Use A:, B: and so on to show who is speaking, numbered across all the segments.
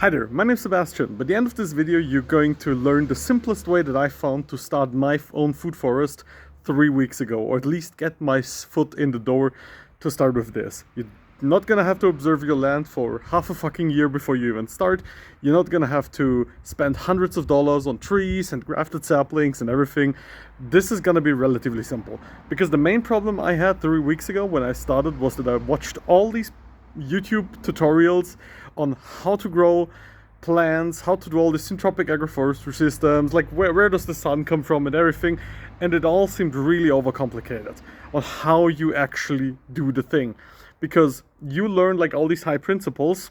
A: Hi there, my name is Sebastian. By the end of this video, you're going to learn the simplest way that I found to start my own food forest 3 weeks ago, or at least get my foot in the door to start with this. You're not gonna have to observe your land for half a fucking year before you even start. You're not gonna have to spend hundreds of dollars on trees and grafted saplings and everything. This is gonna be relatively simple. Because the main problem I had 3 weeks ago when I started was that I watched all these YouTube tutorials on how to grow plants, how to do all these syntropic agroforestry systems, like where does the sun come from and everything, and it all seemed really overcomplicated on how you actually do the thing. Because you learn like all these high principles,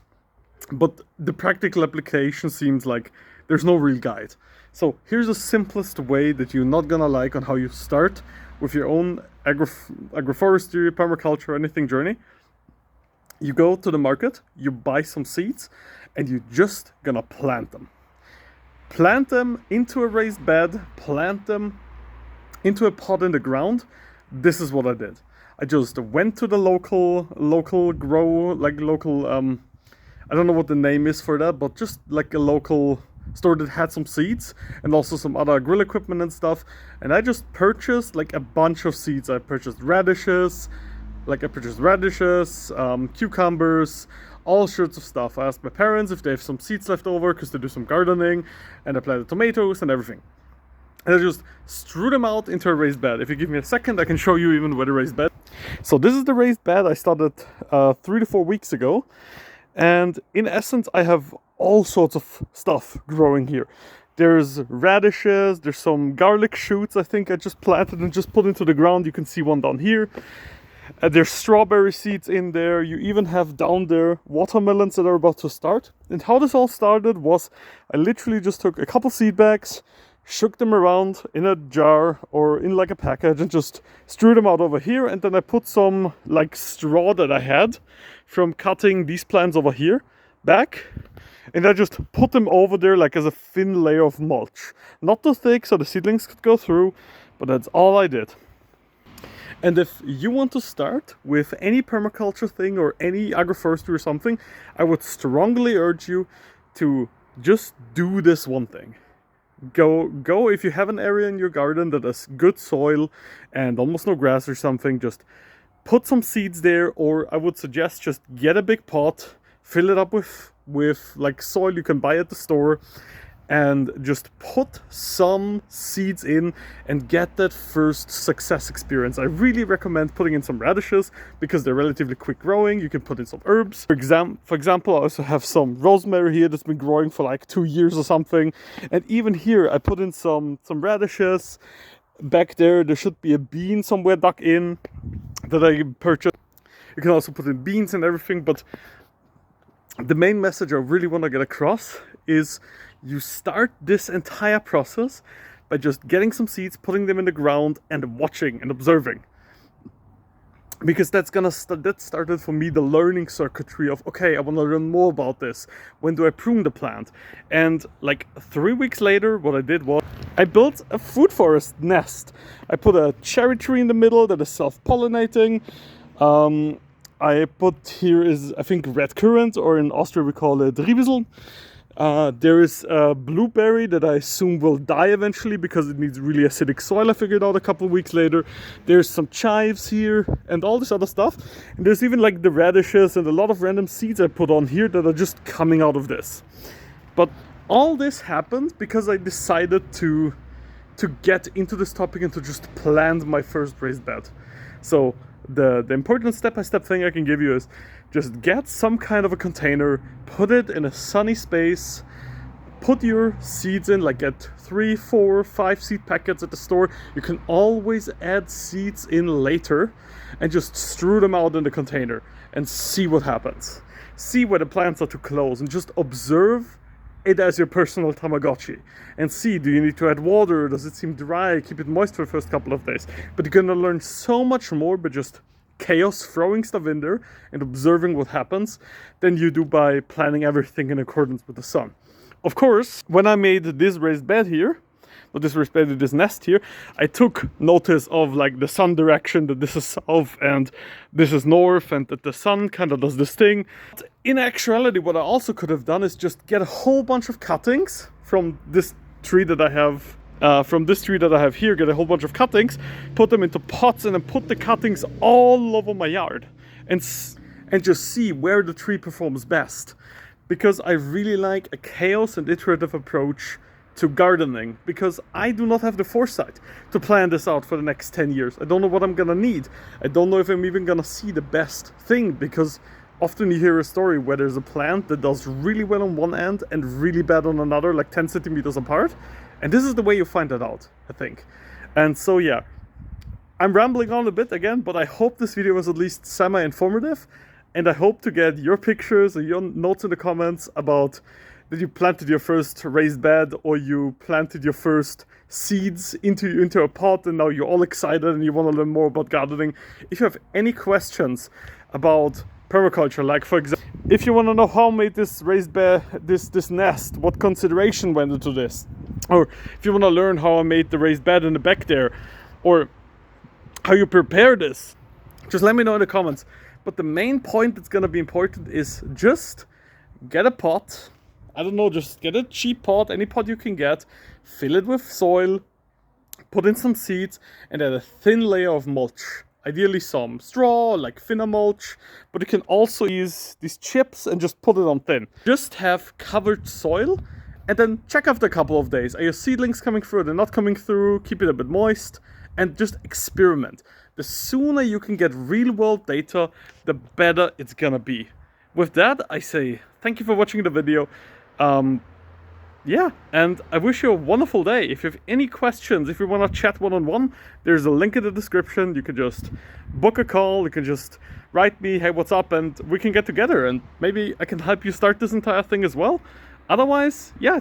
A: but the practical application seems like there's no real guide. So here's the simplest way that you're not gonna like on how you start with your own agroforestry, permaculture, anything journey. You go to the market, you buy some seeds, and you're just gonna plant them. Plant them into a raised bed, plant them into a pot in the ground. This is what I did. I just went to the local grow, like local, I don't know what the name is for that, but just like a local store that had some seeds and also some other grill equipment and stuff. And I just purchased like a bunch of seeds. I purchased radishes, cucumbers, all sorts of stuff. I asked my parents if they have some seeds left over because they do some gardening, and I planted tomatoes and everything. And I just threw them out into a raised bed. If you give me a second, I can show you even where the raised bed. So this is the raised bed I started 3 to 4 weeks ago. And in essence, I have all sorts of stuff growing here. There's radishes, there's some garlic shoots I think I just planted and just put into the ground. You can see one down here. There's strawberry seeds in there. You even have down there watermelons that are about to start. And how this all started was I literally just took a couple seed bags, shook them around in a jar or in like a package and just threw them out over here. And then I put some like straw that I had from cutting these plants over here back. And I just put them over there like as a thin layer of mulch. Not too thick so the seedlings could go through, but that's all I did. And if you want to start with any permaculture thing or any agroforestry or something, I would strongly urge you to just do this one thing. Go if you have an area in your garden that has good soil and almost no grass or something, just put some seeds there, or I would suggest just get a big pot, fill it up with like soil you can buy at the store, and just put some seeds in and get that first success experience. I really recommend putting in some radishes because they're relatively quick growing. You can put in some herbs. For example, I also have some rosemary here that's been growing for like 2 years or something. And even here, I put in some radishes. Back there should be a bean somewhere dug in that I purchased. You can also put in beans and everything, but the main message I really want to get across is you start this entire process by just getting some seeds, putting them in the ground, and watching and observing. Because that started for me the learning circuitry of, okay, I want to learn more about this. When do I prune the plant? And like 3 weeks later, what I did was I built a food forest nest. I put a cherry tree in the middle that is self-pollinating. I put here is, I think, red currant, or in Austria we call it Riebesel. There is a blueberry that I assume will die eventually because it needs really acidic soil. I figured out a couple of weeks later. There's some chives here and all this other stuff. And there's even like the radishes and a lot of random seeds I put on here that are just coming out of this. But all this happened because I decided to get into this topic and to just plant my first raised bed. So the important step-by-step thing I can give you is just get some kind of a container, put it in a sunny space, put your seeds in, like get 3, 4, 5 seed packets at the store. You can always add seeds in later and just strew them out in the container and see what happens. See where the plants are too close and just observe it as your personal Tamagotchi and see, do you need to add water? Does it seem dry? Keep it moist for the first couple of days. But you're gonna learn so much more by just chaos throwing stuff in there and observing what happens than you do by planning everything in accordance with the sun. Of course, when I made this raised bed here, of this raised bed, this nest here, I took notice of like the sun direction, that this is south and this is north, and that the sun kind of does this thing. But in actuality, what I also could have done is just get a whole bunch of cuttings from this tree that I have. From this tree that I have here, get a whole bunch of cuttings, put them into pots, and then put the cuttings all over my yard, and just see where the tree performs best. Because I really like a chaos and iterative approach to gardening, because I do not have the foresight to plan this out for the next 10 years. I don't know what I'm gonna need. I don't know if I'm even gonna see the best thing, because often you hear a story where there's a plant that does really well on one end and really bad on another, like 10 centimeters apart. And this is the way you find that out, I think. And so yeah, I'm rambling on a bit again, but I hope this video was at least semi-informative. And I hope to get your pictures or your notes in the comments about that you planted your first raised bed, or you planted your first seeds into a pot and now you're all excited and you want to learn more about gardening. If you have any questions about permaculture, like for example, if you want to know how I made this raised bed, this nest, what consideration went into this, or if you want to learn how I made the raised bed in the back there, or how you prepare this, just let me know in the comments. But the main point that's going to be important is just get a pot. I don't know, just get a cheap pot, any pot you can get, fill it with soil, put in some seeds, and add a thin layer of mulch. Ideally some straw, like thinner mulch, but you can also use these chips and just put it on thin. Just have covered soil, and then check after a couple of days. Are your seedlings coming through? They're not coming through? Keep it a bit moist, and just experiment. The sooner you can get real world data, the better it's gonna be. With that, I say thank you for watching the video. Yeah, and I wish you a wonderful day. If you have any questions, if you want to chat one-on-one, there's a link in the description. You can just book a call, you can just write me, hey, what's up, and we can get together, and maybe I can help you start this entire thing as well. Otherwise, yeah,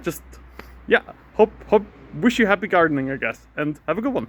A: wish you happy gardening, I guess, and have a good one.